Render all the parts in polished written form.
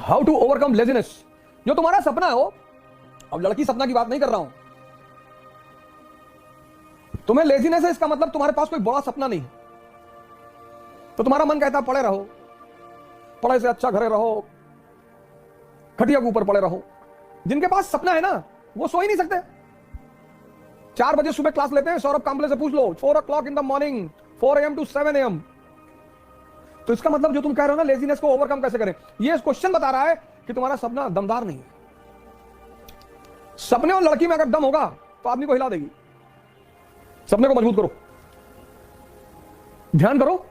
How to overcome laziness. जो तुम्हारा सपना हो, अब लड़की सपना की बात नहीं कर रहा हूं, तुम्हें लेजीनेस है इसका मतलब तुम्हारे पास कोई बड़ा सपना नहीं है। तो तुम्हारा मन कहता है पड़े रहो, पढ़ाई से अच्छा घरे रहो, खटिया के ऊपर पड़े रहो। जिनके पास सपना है ना वो सो ही नहीं सकते। 4 बजे सुबह क्लास लेते हैं, सौरभ कांबले से पूछ लो, 4 o'clock in the morning, 4 AM to 7 AM। तो इसका मतलब जो तुम कह रहे हो ना लेजीनेस को ओवरकम कैसे करें, ये क्वेश्चन बता रहा है कि तुम्हारा सपना दमदार नहीं है। सपने और लड़की में अगर दम होगा तो आदमी को हिला देगी। सपने को मजबूत करो, ध्यान करो।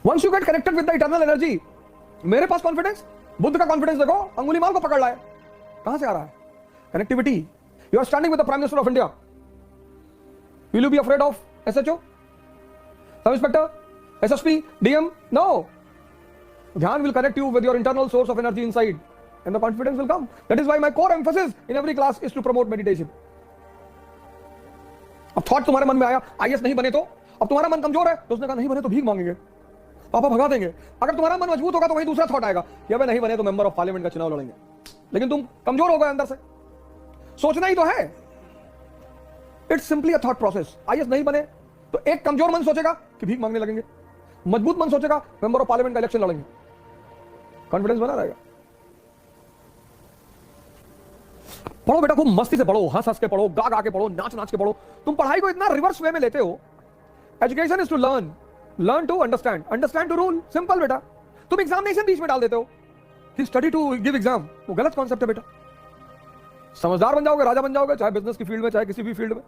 Once you get connected with the eternal energy, मेरे पास कॉन्फिडेंस, बुद्ध का कॉन्फिडेंस देखो, अंगुली माल को पकड़ रहा है, कहां से आ रहा है? Connectivity. You are standing with the prime minister of India, will you be afraid of SHO, sub inspector, SSP, DM? No. Dhyan will connect you with your internal source of energy inside and the confidence will come. That is why my core emphasis in every class is to promote meditation. अब thought तुम्हारे मन में आया IAS नहीं बने तो, अब तुम्हारा मन कमजोर है तो उसने कहा नहीं बने तो भीख मांगेंगे, पापा भगा देंगे। अगर तुम्हारा मन मजबूत होगा तो वही दूसरा थॉट आएगा कि अबे नहीं बने तो मेंबर ऑफ पार्लियामेंट का चुनाव लड़ेंगे। लेकिन तुम कमजोर हो गए अंदर से, सोचना ही तो है। It's simply a thought process. IAS नहीं बने तो एक कमजोर मन सोचेगा कि भीख मांगने लगेंगे, मजबूत मन सोचेगा मेंबर ऑफ पार्लियामेंट का इलेक्शन लड़ेंगे। कॉन्फिडेंस बना रहेगा। पढ़ो बेटा, खूब मस्ती से पढ़ो, हंस हंस के पढ़ो, गा गा के पढ़ो, नाच नाच के पढ़ो। तुम पढ़ाई को इतना रिवर्स वे में लेते हो। Education is to learn, learn to understand, understand to rule. Simple बेटा। तुम एग्जामिनेशन बीच में डाल देते हो कि स्टडी टू गिव एग्जाम, वो गलत कॉन्सेप्ट है बेटा। समझदार बन जाओगे, राजा बन जाओगे, चाहे बिजनेस की फील्ड में चाहे किसी भी फील्ड में।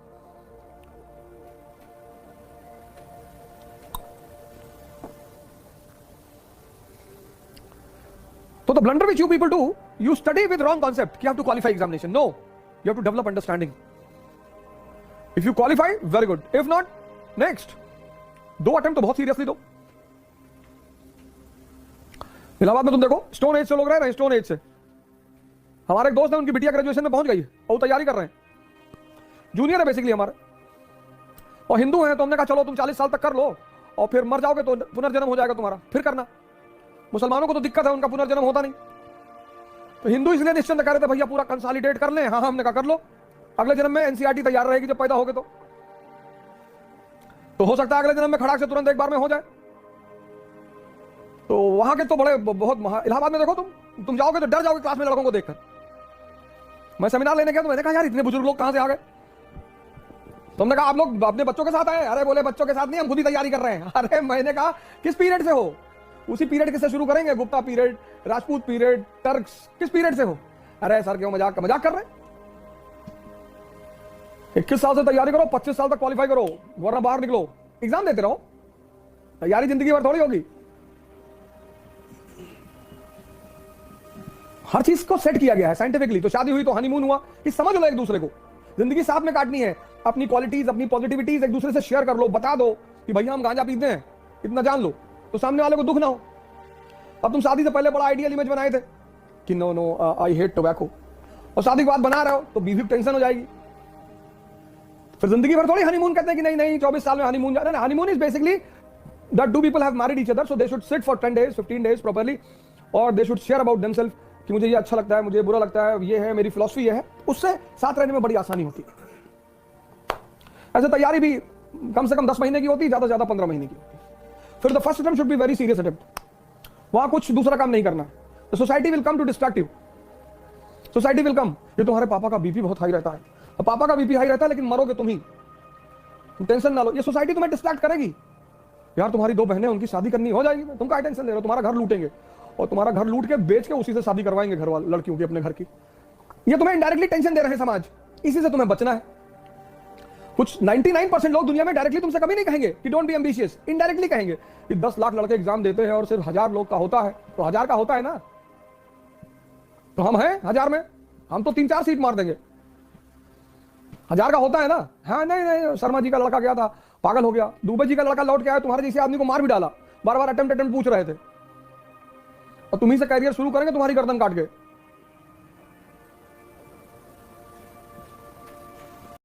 So the blunder which you people do, you study with wrong concept. You have to qualify examination. No, you have to develop understanding. If you qualify, very good. If not, next. 2 attempt तो बहुत seriously दो। इलाहाबाद में तुम देखो stone age से लोग रह रहे हैं, स्टोन एज से। हमारे एक दोस्त है, उनकी बिटिया ग्रेजुएशन में पहुंच गई है और तैयारी कर रहे हैं, जूनियर है बेसिकली हमारे, और हिंदू हैं। तो हमने कहा चलो तुम 40 साल तक कर लो और फिर मर जाओगे तो पुनर्जन्म हो जाएगा तुम्हारा, फिर करना। मुसलमानों को तो दिक्कत है, उनका पुनर्जन्म होता नहीं। तो हिंदू इसलिए निश्चिंत कर रहे थे भैया पूरा कंसोलिडेट कर लें। हाँ हमने कहा कर लो, अगले जन्म में NCERT तैयार रहेगी जब पैदा होगे तो हो सकता है अगले जन्म में खड़ाक से तुरंत एक बार में हो जाए। तो वहां के तो बड़े बहुत इलाहाबाद में देखो तुम जाओगे तो डर जाओगे क्लास में लड़कों को देखकर। मैं सेमिनार लेने गया तो मैंने कहा यार इतने बुजुर्ग लोग कहां से आ गए। तो हमने कहा आप लोग अपने बच्चों के साथ आए? अरे बोले बच्चों के साथ नहीं, हम खुद ही तैयारी कर रहे हैं। अरे मैंने कहा किस पीरियड से हो? उसी पीरियड के से शुरू करेंगे, Gupta period, Rajput period, Turks, किस पीरियड से हो? अरे सर क्यों मजाक कर रहे हैं? 21 साल से तैयारी करो, 25 साल तक क्वालिफाई करो, वरना बाहर निकलो, एग्जाम देते रहो। तैयारी जिंदगी भर थोड़ी होगी। हर चीज को सेट किया गया है साइंटिफिकली। तो शादी हुई तो हनीमून हुआ, कि समझ लो एक दूसरे को, जिंदगी साथ में काटनी है। अपनी क्वालिटीज, अपनी पॉजिटिविटीज एक दूसरे से शेयर कर लो, बता दो कि भैया हम गांजा पीते हैं, इतना जान लो, तो सामने वाले को दुख ना हो। अब तुम शादी से पहले बड़ा आइडियल इमेज बनाए थे कि नो आई हेट टोबैको, और शादी के बाद बना रहे हो तो बीवी को टेंशन हो जाएगी। फिर जिंदगी भर थोड़ी हनीमून कहते हैं कि नहीं 24 साल में हनीमून जा रहा है। Honeymoon is basically that 2 people have married each other, so they should sit for 10 days, 15 days properly, और they should share about themselves कि मुझे ये अच्छा लगता है, मुझे बुरा लगता है, ये है मेरी फिलॉसफी, ये है। उससे साथ रहने में बड़ी आसानी होती है। ऐसे तैयारी भी कम से कम 10 महीने की होती है, ज्यादा से ज्यादा 15 महीने की होती है। फिर the first attempt should be very serious attempt. वहां कुछ दूसरा काम नहीं करना। The society will come to distract you. Society will come, ये तुम्हारे पापा का बीपी बहुत हाई रहता है, पापा का बीपी हाई रहता है लेकिन मरोगे तुम ही, टेंशन ना लो। ये सोसाइटी तुम्हें डिस्ट्रैक्ट करेगी। यार तुम्हारी 2 बहनें, उनकी शादी करनी हो जाएगी, तुम क्या टेंशन ले रहे हो? तुम्हारा घर लूटेंगे और तुम्हारा घर लूट के बेच के उसी से शादी करवाएंगे घर वाले, लड़कियों की अपने घर की। ये तुम्हें इनडायरेक्टली टेंशन दे रहे हैं समाज, इसी से तुम्हें बचना है। कुछ 99% लोग दुनिया में डायरेक्टली तुमसे कभी नहीं कहेंगे कि डोंट बी एम्बिशियस, इनडायरेक्टली कहेंगे कि 10 लाख लड़के एग्जाम देते हैं और सिर्फ 1000 लोग का होता है, तो 1000 का होता है ना, तो हम हैं 1000 में, हम तो 3-4 सीट मार देंगे। 1000 का होता है ना। हाँ नहीं, शर्मा जी का लड़का गया था, पागल हो गया। दुबे जी का लड़का लौट के आया, तुम्हारे जैसे आदमी को मार भी डाला, बार बार अटेम्प्ट पूछ रहे थे, और तुम्ही से कैरियर शुरू करेंगे तुम्हारी गर्दन काट के।